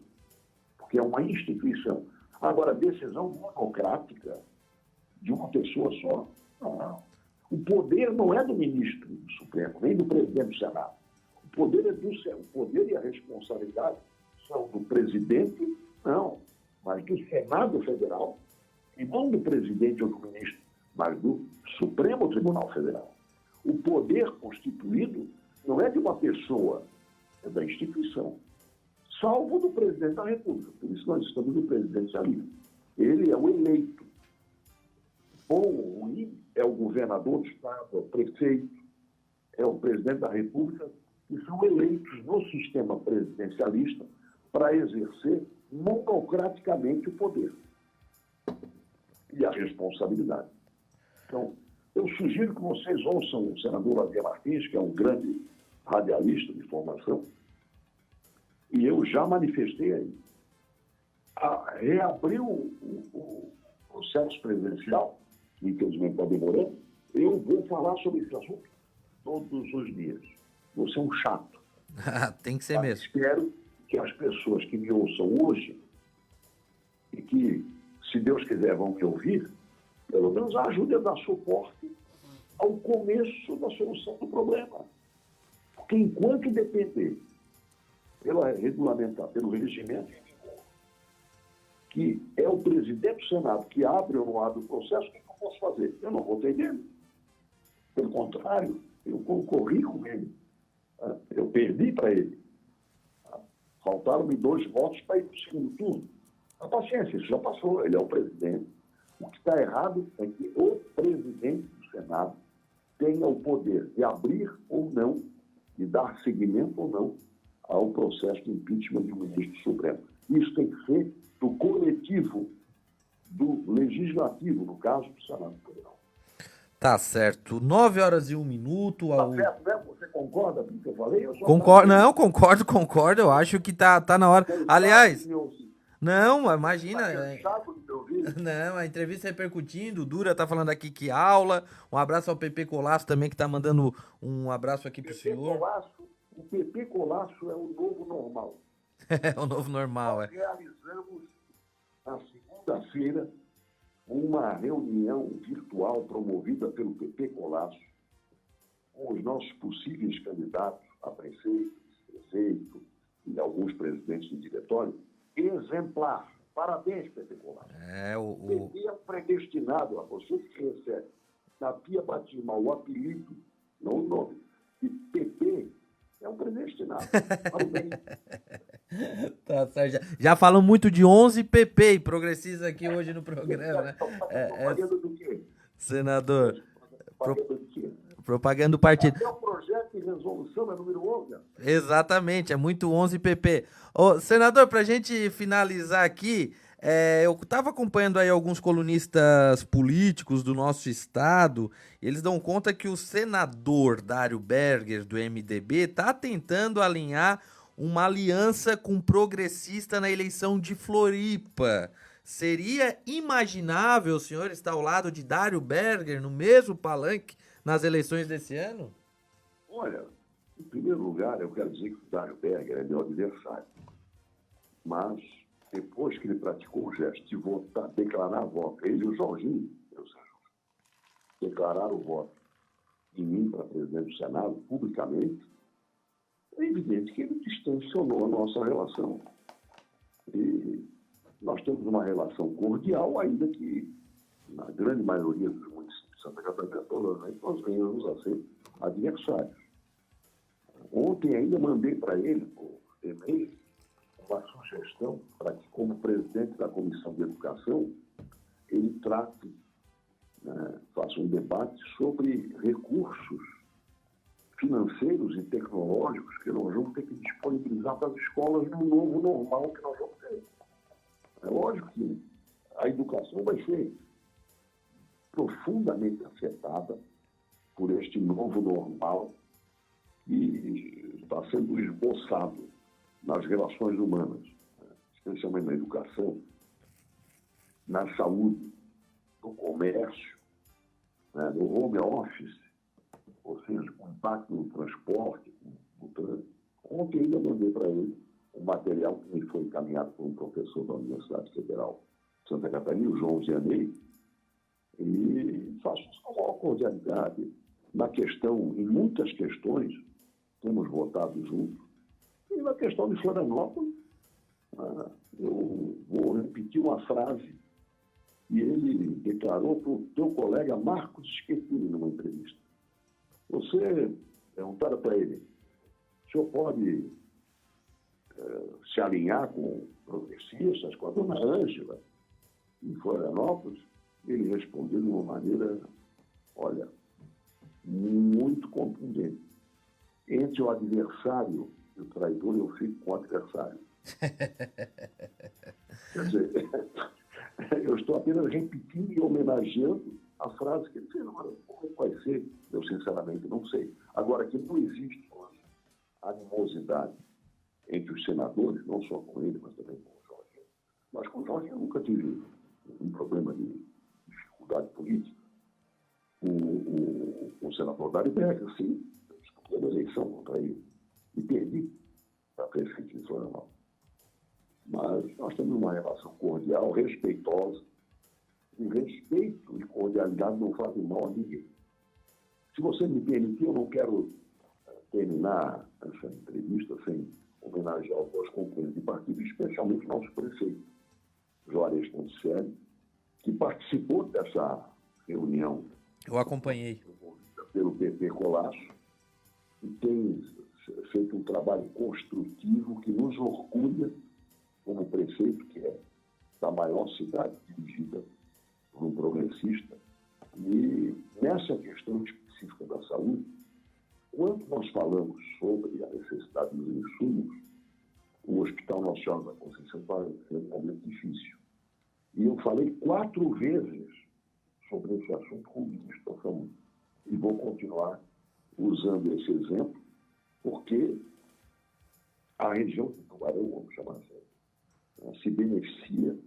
Porque é uma instituição. Agora, decisão monocrática de uma pessoa só, não. O poder não é do ministro do Supremo, nem do presidente do Senado. O poder é do Senado. O poder e a responsabilidade são do presidente, não, mas do Senado Federal, e não do presidente ou do ministro, mas do Supremo Tribunal Federal. O poder constituído não é de uma pessoa, é da instituição, salvo do presidente da República. Por isso nós estamos no presidencialismo. Ele é o eleito. Bom ou ruim é o governador do Estado, é o prefeito, é o presidente da República, que são eleitos no sistema presidencialista para exercer monocraticamente o poder e a responsabilidade. Então, eu sugiro que vocês ouçam o senador Lazier Martins, que é um grande radialista de formação, e eu já manifestei aí. Reabrir o processo presidencial, que infelizmente está demorando, eu vou falar sobre esse assunto todos os dias. Vou ser um chato. Tem que ser mesmo. Espero que as pessoas que me ouçam hoje e que, se Deus quiser, vão me ouvir, pelo menos ajudem a dar suporte ao começo da solução do problema. Porque enquanto depender pelo regimento, que é o presidente do Senado que abre ou não abre o processo, o que eu posso fazer? Eu não votei nele. Pelo contrário, eu concorri com ele. Eu perdi para ele. Faltaram-me 2 votos para ir para o segundo turno. A paciência, isso já passou. Ele é o presidente. O que está errado é que o presidente do Senado tenha o poder de abrir ou não, de dar seguimento ou não ao processo de impeachment de um ministro supremo. Isso tem que ser do coletivo, do legislativo, no caso do Senado Federal. Tá certo. 9h01. Tá certo, né? Você concorda com o que eu falei? Concordo, não, concordo. Eu acho que tá na hora. Aliás, não, imagina. Não, a entrevista repercutindo. O Dura tá falando aqui que aula. Um abraço ao PP Colasso também, que tá mandando um abraço aqui pro senhor. O PP Colasso é o novo normal. É o novo normal, Nós realizamos, na segunda-feira, uma reunião virtual promovida pelo PP Colasso com os nossos possíveis candidatos a prefeito e alguns presidentes de diretório, exemplar. Parabéns, PP Colasso. O PP é um predestinado a você que recebe na pia batismal o apelido, não o nome, de PP, é um predestinado. Parabéns. Tá certo. Já falam muito de 11 PP e progressistas aqui hoje no programa, né? Propaganda do quê? Senador. Propaganda do quê? Propaganda do partido. Até o projeto de resolução é número 11. Exatamente, é muito 11 PP. Ô, senador, pra gente finalizar aqui, eu estava acompanhando aí alguns colunistas políticos do nosso estado, e eles dão conta que o senador Dário Berger, do MDB, está tentando alinhar uma aliança com progressista na eleição de Floripa. Seria imaginável o senhor estar ao lado de Dário Berger no mesmo palanque nas eleições desse ano? Olha, em primeiro lugar, eu quero dizer que o Dário Berger é meu adversário. Mas, depois que ele praticou o gesto de votar, declarar voto, ele e o Jorginho, declararam o voto em mim para presidente do Senado, publicamente, é evidente que ele distensionou a nossa relação. E nós temos uma relação cordial, ainda que, na grande maioria dos municípios Santa Catarina toda, né? Nós venhamos a ser adversários. Ontem ainda mandei para ele, por e-mail, uma sugestão para que, como presidente da Comissão de Educação, ele trate, né, faça um debate sobre recursos financeiros e tecnológicos que nós vamos ter que disponibilizar para as escolas no novo normal que nós vamos ter. É lógico que a educação vai ser profundamente afetada por este novo normal que está sendo esboçado nas relações humanas, especialmente na educação, na saúde, no comércio, né, no home office, ou seja, com impacto no transporte, no trânsito. Ontem ainda mandei para ele um material que me foi encaminhado por um professor da Universidade Federal de Santa Catarina, o João Zianei, e faço isso com a maior cordialidade. Na questão, em muitas questões, temos votado juntos. E na questão de Florianópolis, eu vou repetir uma frase que ele declarou para o teu colega Marcos Schettini numa entrevista. Você perguntaram para ele, o senhor pode se alinhar com progressistas, com a dona Ângela, em Florianópolis? Ele respondeu de uma maneira, olha, muito contundente. Entre o adversário e o traidor, eu fico com o adversário. Quer dizer, eu estou apenas repetindo e homenageando a frase que ele fez. Como vai ser? Eu, sinceramente, não sei. Agora, que não existe animosidade entre os senadores, não só com ele, mas também com o Jorginho. Mas com o Jorginho eu nunca tive um problema de dificuldade política. O senador Dário Berger, sim, eu disputei a eleição contra ele e perdi para prefeito de Florianópolis. Mas nós temos uma relação cordial, respeitosa, e respeito e cordialidade não fazem mal a ninguém. Se você me permitir, eu não quero terminar essa entrevista sem homenagear os meus companheiros de partido, especialmente o nosso prefeito, Juarez Ponticelli, que participou dessa reunião. Eu acompanhei. Pelo PP Colasso, e tem feito um trabalho construtivo que nos orgulha como prefeito, que é da maior cidade dirigida por um progressista. E nessa questão específica da saúde, quando nós falamos sobre a necessidade dos insumos, o Hospital Nossa Senhora da Conceição está sendo um momento difícil. E eu falei 4 vezes sobre esse assunto com o ministro da Saúde. E vou continuar usando esse exemplo, porque a região de Tubarão, vamos chamar assim, se beneficia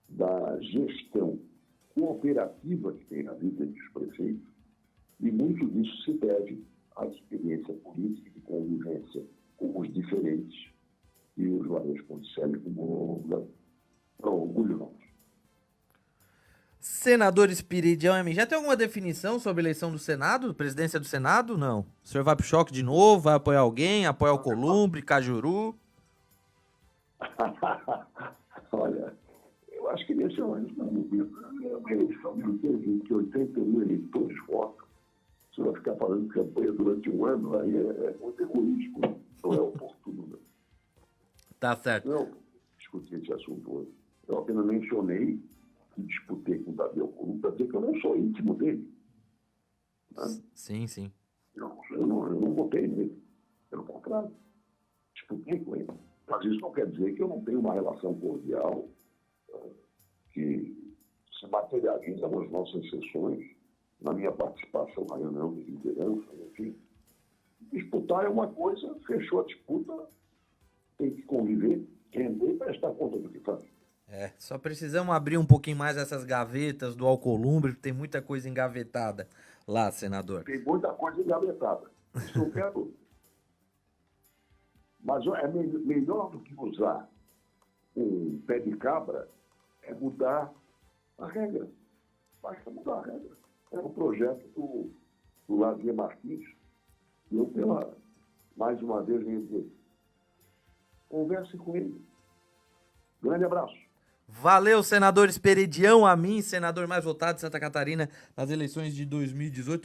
da gestão cooperativa que tem na vida dos prefeitos, e muito disso se deve à experiência política e de convivência com os diferentes, e o Juarez Ponticelli como orgulho nosso. Senador Espiridião Amin, já tem alguma definição sobre a eleição do Senado, presidência do Senado? Não. O senhor vai pro choque de novo, vai apoiar alguém, apoia o Alcolumbre, Cajuru? Olha, eu acho que nesse momento é uma eleição em que 81 eleitores votam. Se vai ficar fazendo campanha durante um ano, aí é muito egoísmo, não é oportuno. Né? Tá certo. Não discutir esse assunto hoje. Eu apenas mencionei que disputei com o Davi Alcolumbre para dizer que eu não sou íntimo dele. Né? Sim, sim. Eu não votei nele. Pelo contrário, disputei com ele. Mas isso não quer dizer que eu não tenho uma relação cordial que se materializa nas nossas sessões, na minha participação na reunião de liderança, enfim. Disputar é uma coisa, fechou a disputa, tem que conviver, render e prestar conta do que faz. Só precisamos abrir um pouquinho mais essas gavetas do Alcolumbre, porque tem muita coisa engavetada lá, senador. Tem muita coisa engavetada. Isso eu quero. Mas é melhor do que usar um pé de cabra é mudar a regra. Basta mudar a regra. É um projeto do Lazier Martins. E eu, mais uma vez, venho dizer, converse com ele. Grande abraço. Valeu, senador Esperidião Amin, senador mais votado de Santa Catarina nas eleições de 2018.